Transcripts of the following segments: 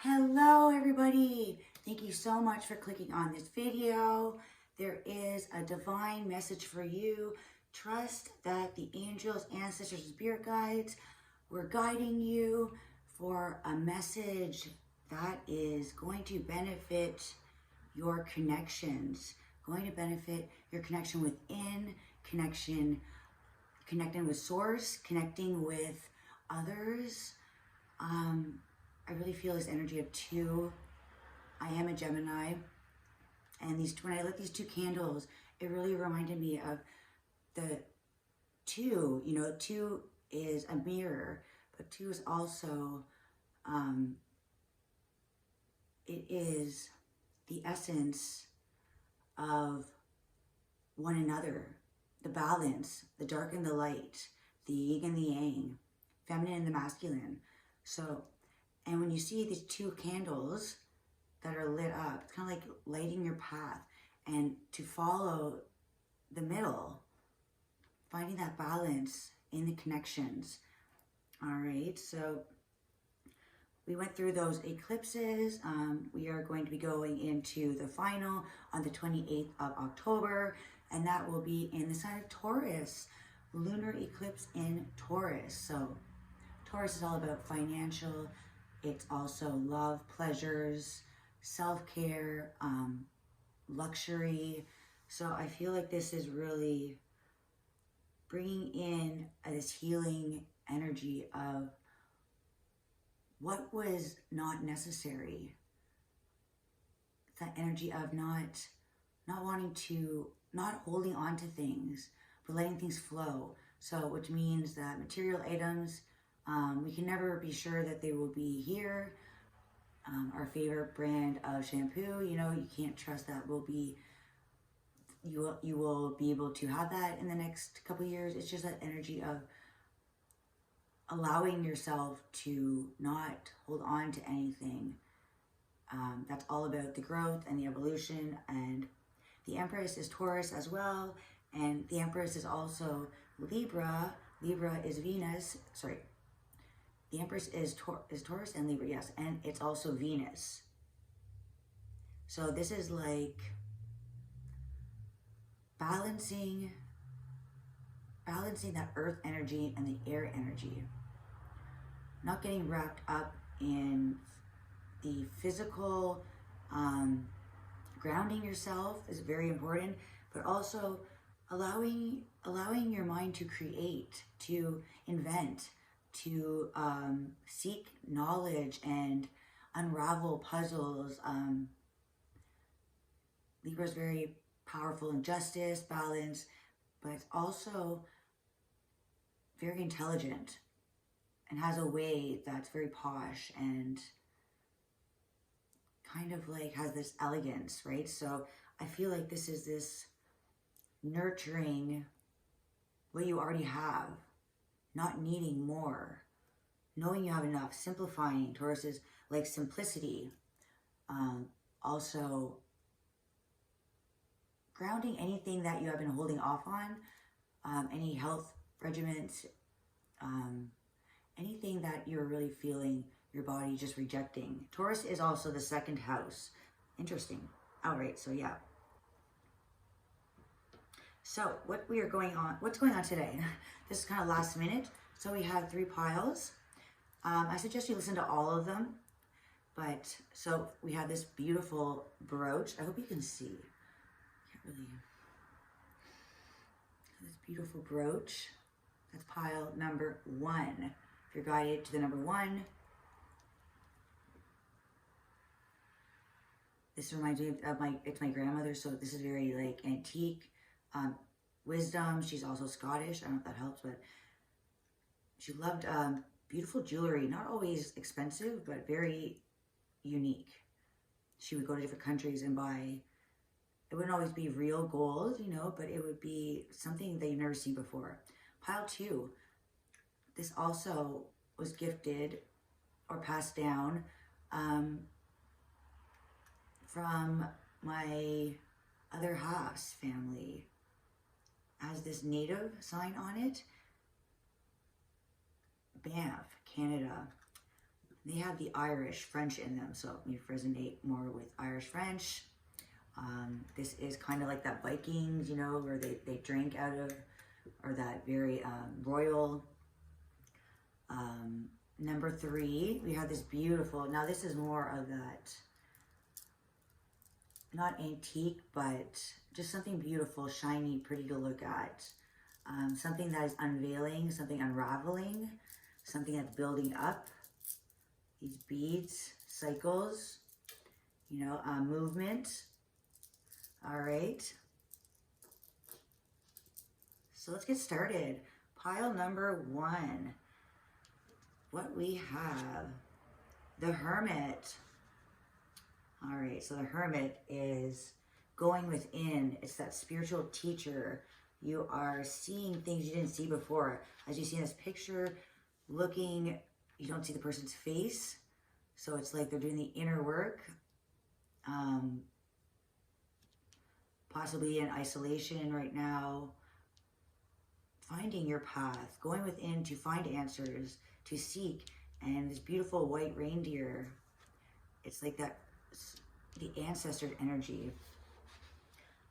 Hello everybody, thank you so much for clicking on this video. There is a divine message for you. Trust that the angels, ancestors, and spirit guides were guiding you for a message that is going to benefit your connections, going to benefit your connection within, connecting with source, connecting with others. I really feel this energy of two. I am a Gemini, and when I lit these two candles, it really reminded me of the two. You know, two is a mirror, but two is also, it is the essence of one another, the balance, the dark and the light, the yin and the yang, feminine and the masculine. So, and when you see these two candles that are lit up, it's kind of like lighting your path, and to follow the middle, finding that balance in the connections. All right, so we went through those eclipses. We are going to be going into the final on the 28th of October, and that will be in the sign of Taurus, lunar eclipse in Taurus. So Taurus is all about financial. It's also love, pleasures, self-care, luxury. So I feel like this is really bringing in this healing energy of what was not necessary. That energy of not wanting to, not holding on to things, but letting things flow. So which means that material items, we can never be sure that they will be here. Our favorite brand of shampoo, you know, you can't trust that will be, you will be able to have that in the next couple of years. It's just that energy of allowing yourself to not hold on to anything. That's all about the growth and the evolution. And the Empress is Taurus as well. And the Empress is also Libra. Libra is Venus, sorry. The Empress is Taurus and Libra, yes, and it's also Venus. So this is like balancing that earth energy and the air energy. Not getting wrapped up in the physical, grounding yourself is very important, but also allowing your mind to create, to invent, to seek knowledge and unravel puzzles. Libra is very powerful in justice, balance, but it's also very intelligent and has a way that's very posh and kind of like has this elegance, right? So I feel like this is this nurturing what you already have, not needing more, knowing you have enough, simplifying. Taurus is like simplicity. Also grounding anything that you have been holding off on, any health regimens, anything that you're really feeling your body just rejecting. Taurus is also the second house. Interesting. All right, so yeah. So what's going on today? This is kind of last minute. So we have 3 piles. I suggest you listen to all of them. But so we have this beautiful brooch. I hope you can see. Can't really. This beautiful brooch. That's pile number 1. If you're guided to the number 1. This reminds me of it's my grandmother. So this is very like antique. Wisdom. She's also Scottish. I don't know if that helps, but she loved beautiful jewelry. Not always expensive, but very unique. She would go to different countries and buy. It wouldn't always be real gold, you know, but it would be something that you've never seen before. Pile 2. This also was gifted or passed down from my other half's family. Has this native sign on it. Banff, Canada. They have the Irish French in them, so it may resonate more with Irish French. This is kind of like that Vikings, you know, where they drank out of, or that very royal. Number 3, we have this beautiful, now this is more of that, not antique, but just something beautiful, shiny, pretty to look at. Something that is unveiling, something unraveling, something that's building up. These beads, cycles, you know, movement. All right. So let's get started. Pile number 1. What we have, the Hermit. All right, so the Hermit is going within. It's that spiritual teacher. You are seeing things you didn't see before. As you see in this picture, looking, you don't see the person's face. So it's like they're doing the inner work. Possibly in isolation right now. Finding your path, going within to find answers, to seek. And this beautiful white reindeer, it's like that, the ancestor energy.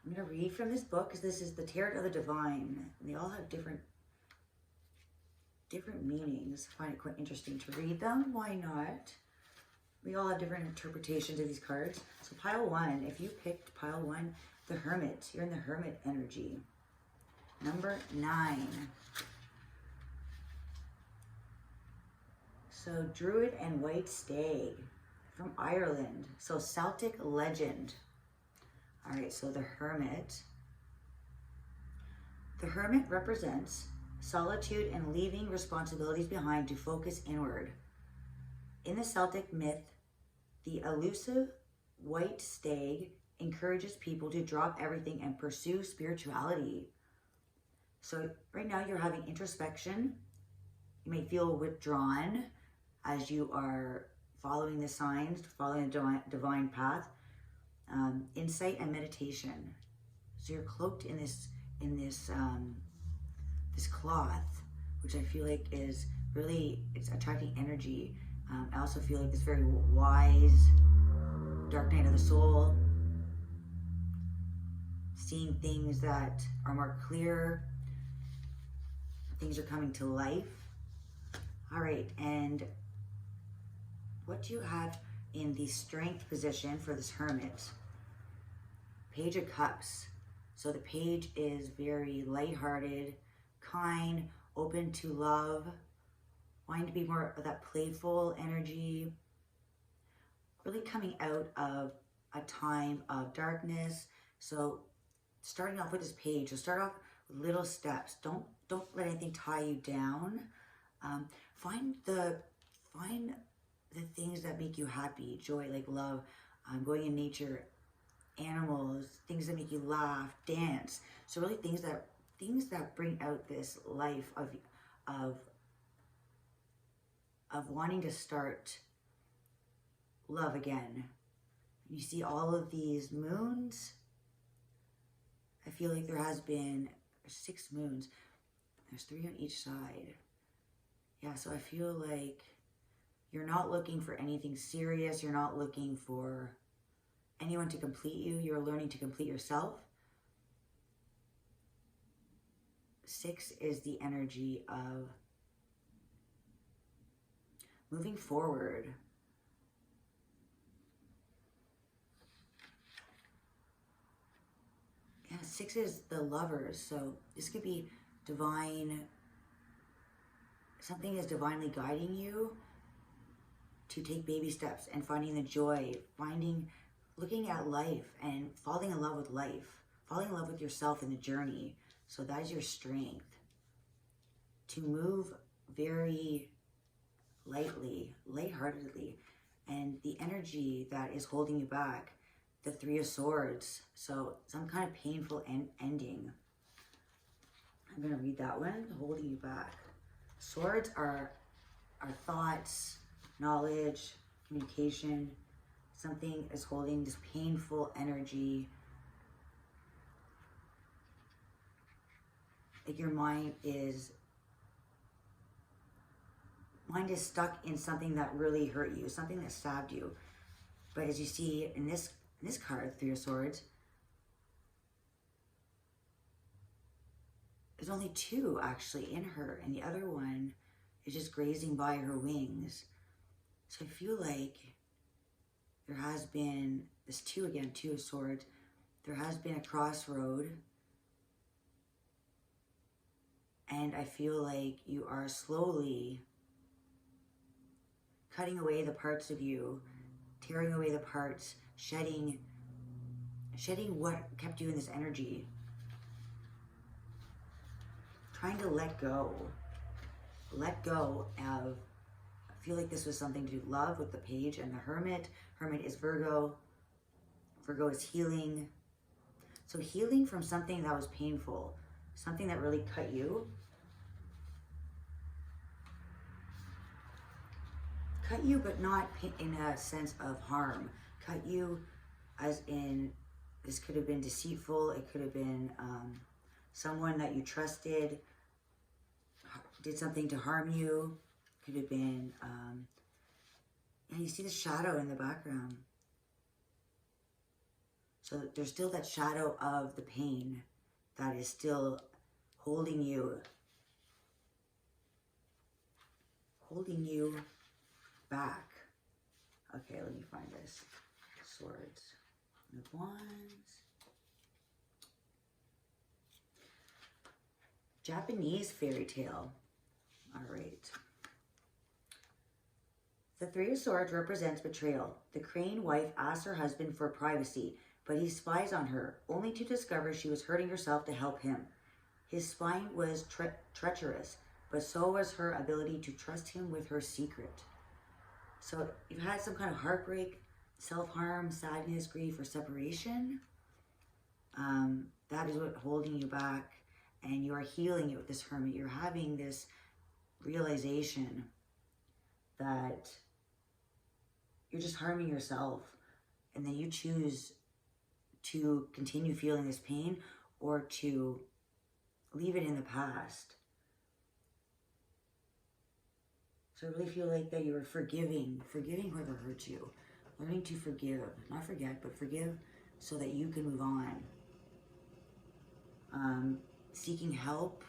I'm going to read from this book because this is the Tarot of the Divine. And they all have different meanings. I find it quite interesting to read them. Why not? We all have different interpretations of these cards. So pile 1, if you picked pile 1, the Hermit, you're in the Hermit energy. Number 9. So Druid and White Stag from Ireland. So Celtic legend. All right, so the Hermit. The Hermit represents solitude and leaving responsibilities behind to focus inward. In the Celtic myth, the elusive white stag encourages people to drop everything and pursue spirituality. So right now you're having introspection. You may feel withdrawn as you are following the signs, following the divine path. Insight and meditation. So you're cloaked in this cloth, which I feel like is really, it's attracting energy. I also feel like this very wise, dark night of the soul. Seeing things that are more clear. Things are coming to life. All right, and what do you have in the Strength position for this Hermit? Page of Cups. So the page is very lighthearted, kind, open to love, wanting to be more of that playful energy, really coming out of a time of darkness. So starting off with this page, so start off with little steps. Don't let anything tie you down. Find the things that make you happy, joy, like love, going in nature, animals, things that make you laugh, dance. So really things that bring out this life of wanting to start love again. You see all of these moons. I feel like there's 6 moons. There's 3 on each side. Yeah, so I feel like you're not looking for anything serious. You're not looking for anyone to complete you. You're learning to complete yourself. 6 is the energy of moving forward. Yeah, 6 is the Lovers. So this could be divine. Something is divinely guiding you to take baby steps and finding the joy, looking at life and falling in love with life, falling in love with yourself in the journey. So that is your strength. To move very lightly, lightheartedly, and the energy that is holding you back, the 3 of Swords. So some kind of painful ending. I'm going to read that one, holding you back. Swords are our thoughts, knowledge, communication. Something is holding this painful energy. Like your mind is mind is stuck in something that really hurt you, something that stabbed you. But as you see in this card, Three of Swords, there's only two actually in her, and the other one is just grazing by her wings. So I feel like there has been this Two of Swords. There has been a crossroad, and I feel like you are slowly cutting away the parts of you, tearing away the parts, shedding what kept you in this energy. Trying to let go of, I feel like this was something to do with love with the Page and the Hermit. Hermit is Virgo. Virgo is healing. So healing from something that was painful, something that really cut you. Cut you, but not in a sense of harm. Cut you as in, this could have been deceitful. It could have been someone that you trusted did something to harm you. Could have been, and you see the shadow in the background. So there's still that shadow of the pain that is still holding you back. Okay, let me find this. Swords and Wands. Japanese fairy tale. All right. The Three of Swords represents betrayal. The crane wife asks her husband for privacy, but he spies on her, only to discover she was hurting herself to help him. His spying was treacherous, but so was her ability to trust him with her secret. So you've had some kind of heartbreak, self-harm, sadness, grief, or separation. That is what's holding you back, and you are healing it with this Hermit. You're having this realization that you're just harming yourself, and then you choose to continue feeling this pain or to leave it in the past. So I really feel like that you are forgiving whoever hurt you, learning to forgive, not forget, but forgive so that you can move on. Seeking help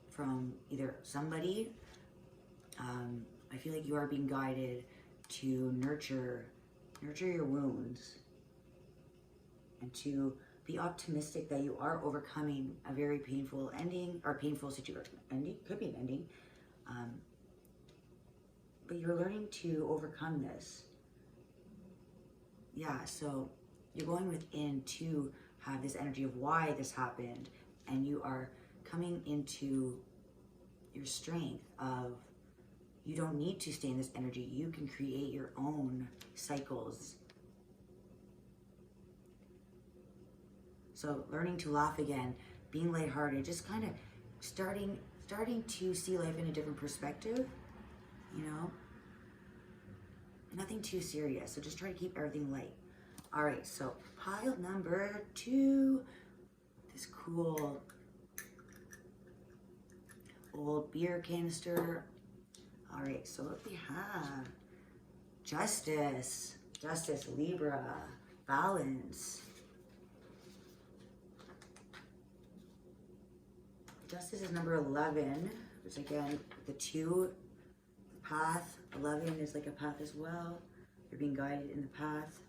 from either somebody. I feel like you are being guided to nurture your wounds and to be optimistic that you are overcoming a very painful ending or painful situation. Ending could be an ending, but you're learning to overcome this. Yeah, so you're going within to have this energy of why this happened, and you are coming into your strength of you don't need to stay in this energy. You can create your own cycles. So learning to laugh again, being lighthearted, just kind of starting to see life in a different perspective, you know? Nothing too serious, so just try to keep everything light. All right, so pile number 2, this cool old beer canister. All right, so what we have, Justice, Libra, Balance. Justice is number 11, which again, the 2, path. 11 is like a path as well. You're being guided in the path,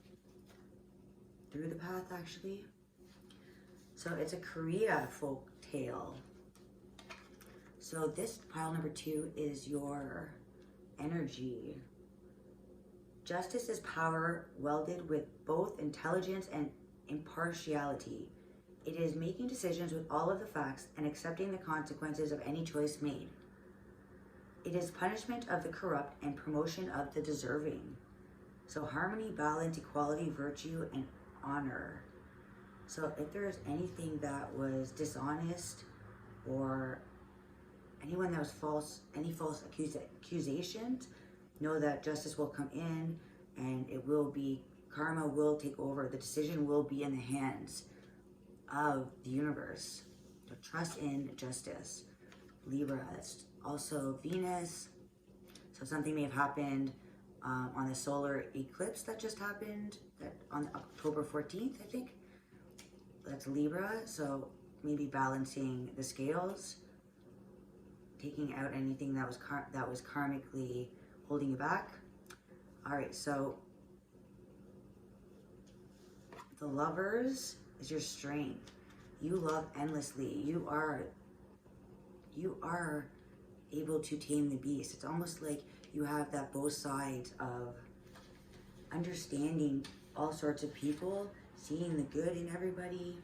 through the path actually. So it's a Korea folk tale. So this pile number 2 is your energy. Justice is power welded with both intelligence and impartiality. It is making decisions with all of the facts and accepting the consequences of any choice made. It is punishment of the corrupt and promotion of the deserving. So harmony, balance, equality, virtue, and honor. So if there's anything that was dishonest or anyone that was false, any false accusations, know that justice will come in and it will be, karma will take over. The decision will be in the hands of the universe. So trust in justice. Libra, that's also Venus. So something may have happened on the solar eclipse that just happened on October 14th, I think. That's Libra. So maybe balancing the scales, taking out anything that was karmically holding you back. All right, so the Lovers is your strength. You love endlessly. You are able to tame the beast. It's almost like you have that both sides of understanding all sorts of people, seeing the good in everybody.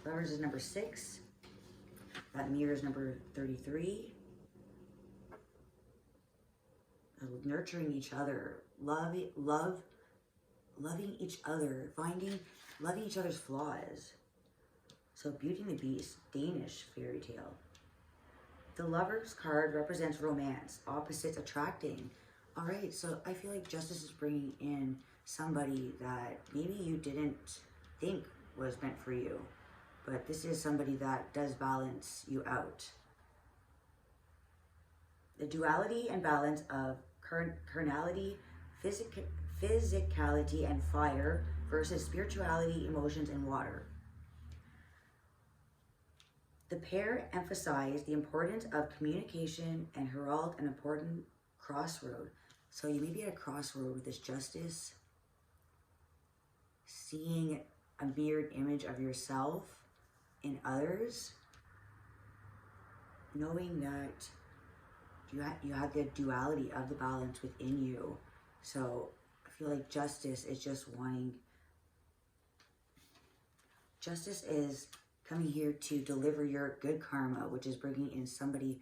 Lovers is number 6. That Mirror is number 33. Nurturing each other, loving each other, loving each other's flaws. So Beauty and the Beast, Danish fairy tale. The Lovers card represents romance, opposites attracting. All right, so I feel like Justice is bringing in somebody that maybe you didn't think was meant for you, but this is somebody that does balance you out. The duality and balance of carnality, physicality, and fire versus spirituality, emotions, and water. The pair emphasize the importance of communication and herald an important crossroad. So you may be at a crossroad with this Justice, seeing a mirrored image of yourself in others, knowing that you have the duality of the balance within you. So I feel like Justice is just wanting, Justice is coming here to deliver your good karma, which is bringing in somebody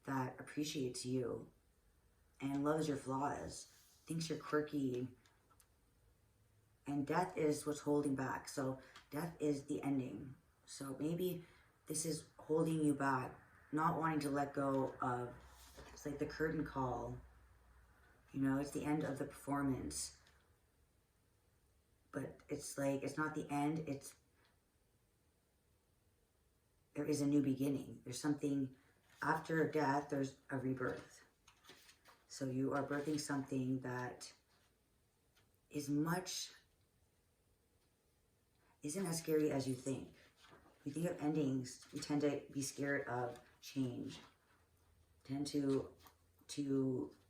that appreciates you and loves your flaws, thinks you're quirky. And death is what's holding back. So death is the ending. So maybe this is holding you back, not wanting to let go of, it's like the curtain call. You know, it's the end of the performance. But it's like, it's not the end, there is a new beginning. There's something after death, there's a rebirth. So you are birthing something that isn't as scary as you think. We think of endings, we tend to be scared of change, tend to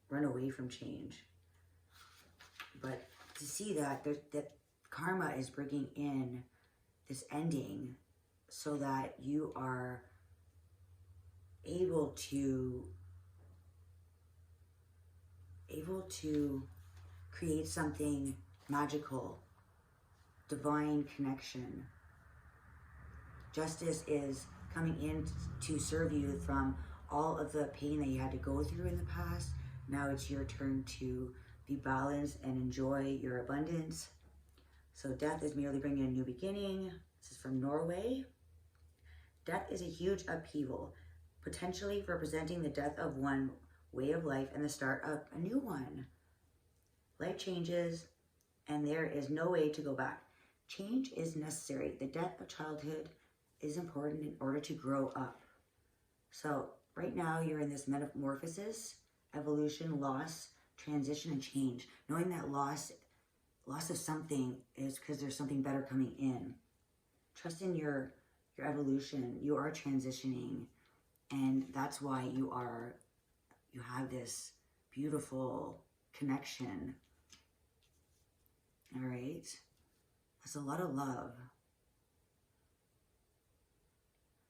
run away from change. But to see that karma is bringing in this ending so that you are able to create something magical, divine connection. Justice is coming in to serve you from all of the pain that you had to go through in the past. Now it's your turn to be balanced and enjoy your abundance. So death is merely bringing a new beginning. This is from Norway. Death is a huge upheaval, potentially representing the death of one way of life and the start of a new one. Life changes, and there is no way to go back. Change is necessary. The death of childhood is important in order to grow up. So right now you're in this metamorphosis, evolution, loss, transition, and change. Knowing that loss of something is because there's something better coming in. Trust in your evolution. You are transitioning, and that's why you have this beautiful connection. All right, that's a lot of love.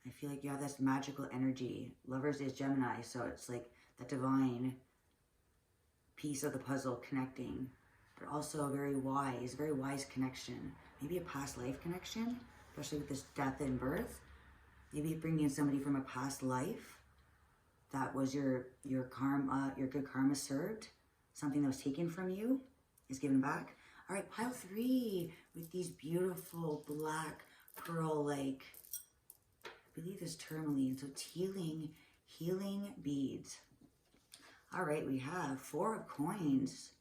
I feel like you have this magical energy. Lovers is Gemini, so it's like that divine piece of the puzzle connecting, but also a very wise connection. Maybe a past life connection, especially with this death and birth. Maybe bringing in somebody from a past life that was your karma, your good karma served. Something that was taken from you is given back. All right, pile 3 with these beautiful black pearl-like, I believe it's tourmaline, so it's healing beads. All right, we have 4 of coins.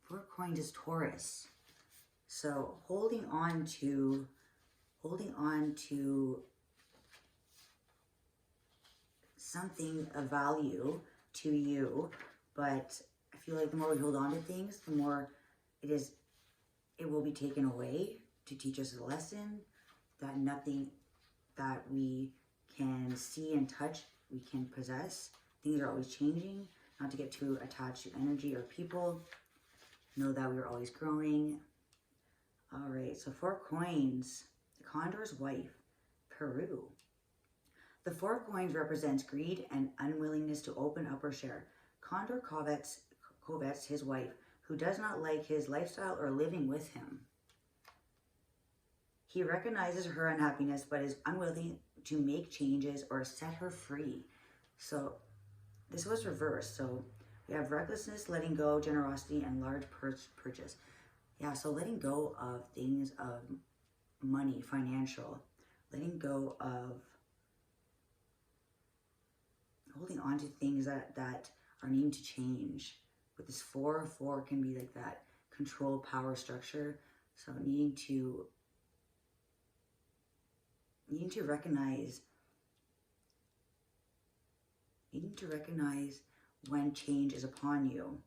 4 of coins is Taurus. So holding on to something of value to you, But I feel like the more we hold on to things, the more it will be taken away to teach us a lesson that nothing that we can see and touch, we can possess. Things are always changing, not to get too attached to energy or people. Know that we're always growing. All right, so 4 coins. The Condor's wife, Peru. The 4 coins represents greed and unwillingness to open up or share. Condor covets his wife, who does not like his lifestyle or living with him. He recognizes her unhappiness, but is unwilling to make changes or set her free. So this was reversed. So we have recklessness, letting go, generosity, and large purchase. Yeah, so letting go of things of money, financial, letting go of holding on to things that are needing to change. With this 4 can be like that control power structure. So needing to recognize when change is upon you.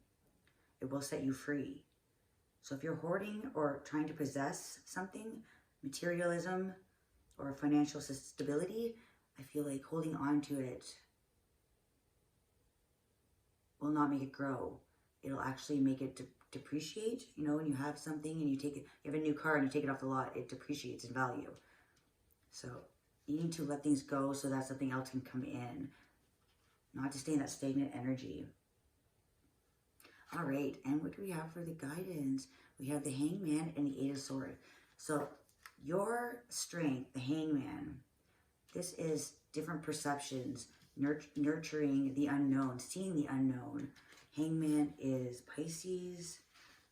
It will set you free. So if you're hoarding or trying to possess something, materialism or financial stability, I feel like holding on to it will not make it grow. It'll actually make it depreciate. You know, when you have something and you have a new car and you take it off the lot, it depreciates in value. So you need to let things go so that something else can come in, not to stay in that stagnant energy. All right, and what do we have for the guidance? We have the Hangman and the 8 of Swords. So your strength, the Hangman, this is different perceptions, nurturing the unknown, seeing the unknown. Hangman is Pisces.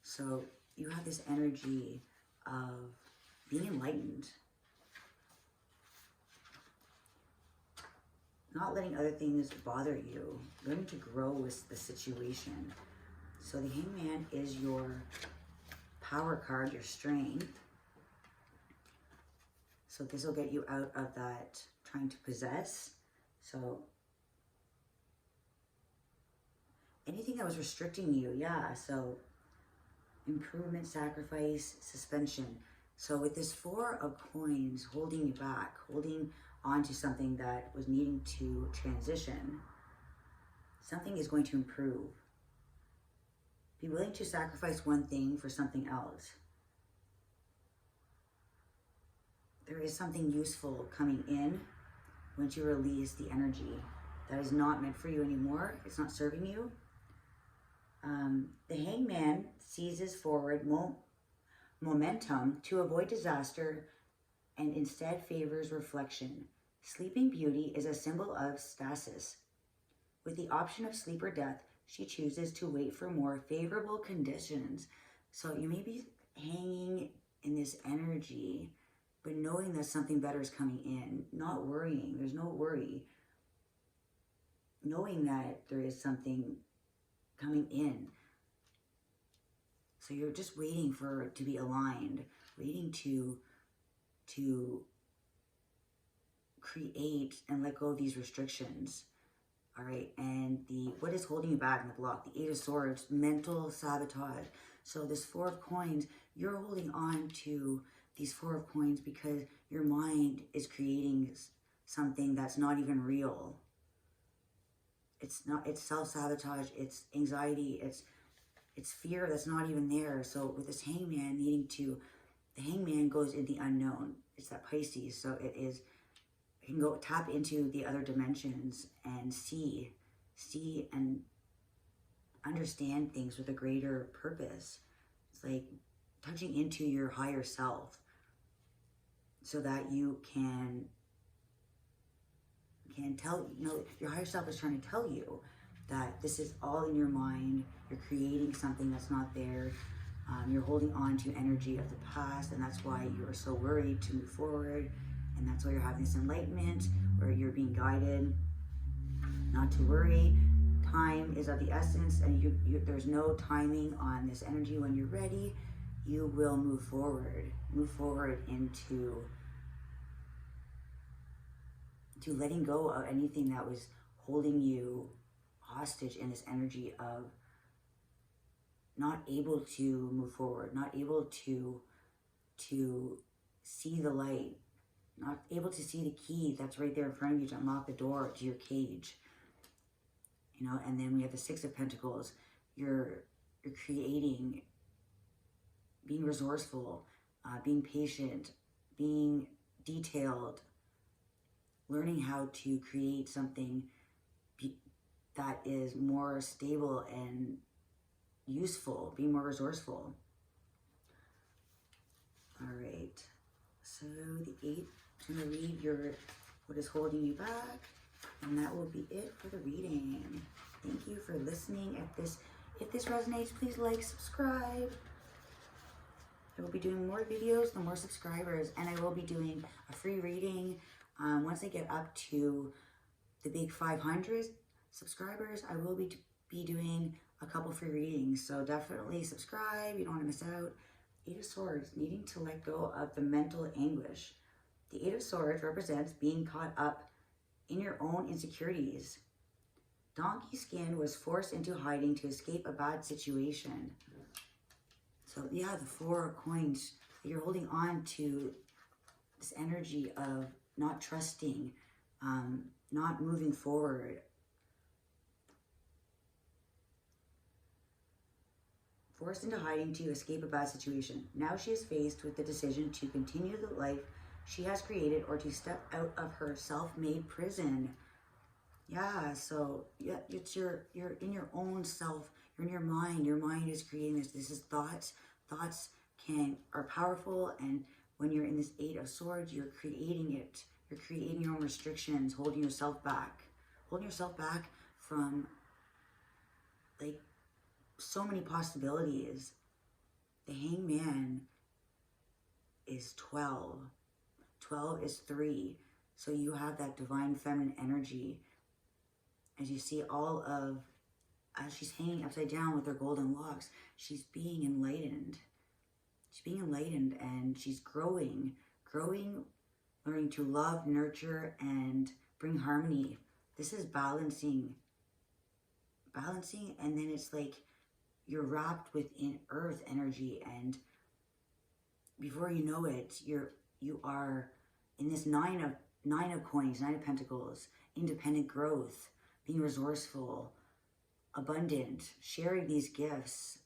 So you have this energy of being enlightened. Not letting other things bother you. Learning to grow with the situation. So the Hangman is your power card, your strength. So this will get you out of that trying to possess. So anything that was restricting you, yeah. So improvement, sacrifice, suspension. So with this 4 of coins holding you back, holding on to something that was needing to transition, something is going to improve. Be willing to sacrifice one thing for something else. There is something useful coming in once you release the energy that is not meant for you anymore. It's not serving you. The Hangman seizes forward momentum to avoid disaster and instead favors reflection. Sleeping Beauty is a symbol of stasis. With the option of sleep or death, she chooses to wait for more favorable conditions. So you may be hanging in this energy, but knowing that something better is coming in, not worrying. There's no worry. Knowing that there is something coming in. So you're just waiting for it to be aligned, waiting to create and let go of these restrictions. All right, and what is holding you back in the block? The 8 of Swords, mental sabotage. So this 4 of Coins, you're holding on to these 4 of Coins because your mind is creating something that's not even real. It's self-sabotage, it's anxiety, it's fear that's not even there. So with this Hangman the Hangman goes in the unknown. It's that Pisces, so it can go tap into the other dimensions and see and understand things with a greater purpose. It's like touching into your higher self so that you can tell, your higher self is trying to tell you that this is all in your mind. You're creating something that's not there. You're holding on to energy of the past, and that's why you are so worried to move forward. And that's why you're having this enlightenment where you're being guided not to worry. Time is of the essence, and there's no timing on this energy. When you're ready, you will move forward into letting go of anything that was holding you hostage in this energy of not able to move forward, not able to see the light, not able to see the key that's right there in front of you to unlock the door to your cage. You know, and then we have the Six of Pentacles. You're creating, being resourceful, being patient, being detailed, learning how to create something that is more stable and useful, being more resourceful. All right, so the 8, I'm going to read what is holding you back, and that will be it for the reading. Thank you for listening. If this resonates, please like, subscribe. I will be doing more videos, the more subscribers, and I will be doing a free reading. Once I get up to the big 500 subscribers, I will be doing a couple free readings. So definitely subscribe. You don't want to miss out. 8 of Swords, needing to let go of the mental anguish. The 8 of Swords represents being caught up in your own insecurities. Donkey Skin was forced into hiding to escape a bad situation. So yeah, the 4 of Coins, you're holding on to this energy of not trusting, not moving forward. Forced into hiding to escape a bad situation. Now she is faced with the decision to continue the life she has created or to step out of her self-made prison. Yeah, so yeah, it's you're in your own self, you're in your mind. Your mind is creating this. This is thoughts. Thoughts are powerful, and when you're in this 8 of Swords, you're creating it. You're creating your own restrictions, holding yourself back. Holding yourself back from like so many possibilities. The Hangman is 12. 12 is 3. So you have that divine feminine energy. As you see as she's hanging upside down with her golden locks, she's being enlightened. She's being enlightened, and she's growing, learning to love, nurture, and bring harmony. This is balancing, and then it's like you're wrapped within earth energy, and before you know it, you are in this 9 of Coins, 9 of Pentacles, independent growth, being resourceful, abundant, sharing these gifts,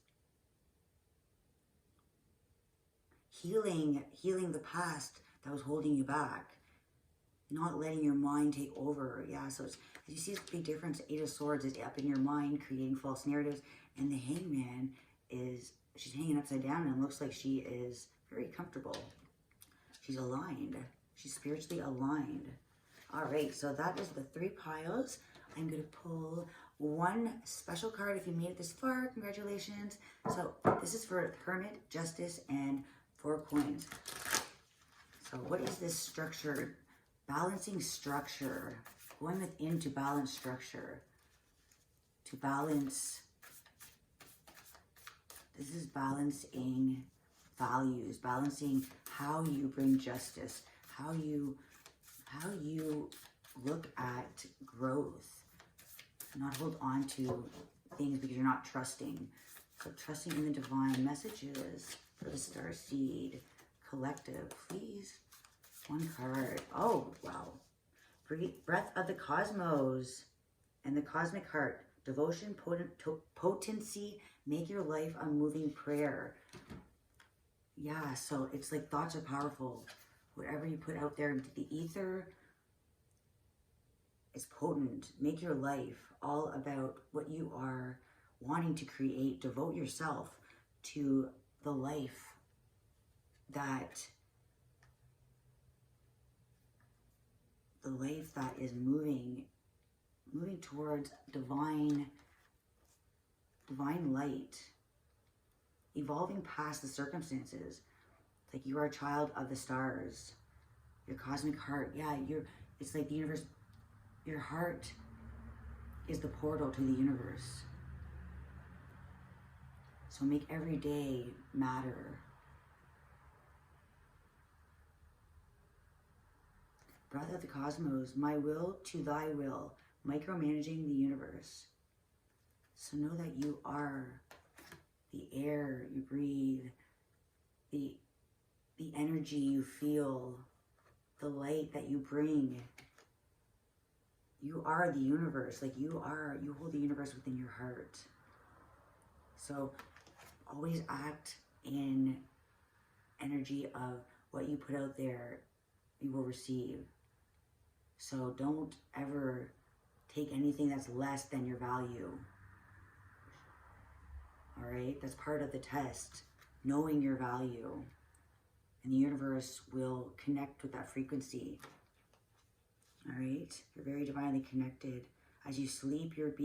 healing the past that was holding you back, not letting your mind take over. Yeah, so it's, you see, it's a big difference. 8 of Swords is up in your mind, creating false narratives, and the Hangman is, she's hanging upside down and looks like she is very comfortable. She's aligned. She's spiritually aligned. All right, so that is the 3 piles. I'm going to pull one special card. If you made it this far, congratulations. So this is for Hermit, Justice, and 4 Coins. So what is this structure? Balancing structure. Going within to balance structure. To balance. This is balancing values. Balancing how you bring justice. How you look at growth. Not hold on to things because you're not trusting. So trusting in the divine messages for the Star Seed Collective, please. 1 card. Oh, wow. Breath of the Cosmos and the Cosmic Heart. Devotion, potency, make your life a moving prayer. Yeah, so it's like thoughts are powerful. Whatever you put out there into the ether is potent. Make your life all about what you are wanting to create. Devote yourself to the life that is moving towards divine light, evolving past the circumstances. Like you are a child of the stars. Your cosmic heart, yeah, it's like the universe. Your heart is the portal to the universe. So make every day matter. Breath of the Cosmos, my will to thy will, micromanaging the universe. So know that you are the air you breathe, the energy you feel, the light that you bring. You are the universe. Like you hold the universe within your heart. So always act in energy of what you put out there, you will receive. So don't ever take anything that's less than your value. All right, that's part of the test, knowing your value. And the universe will connect with that frequency. All right, you're very divinely connected. As you sleep, you're being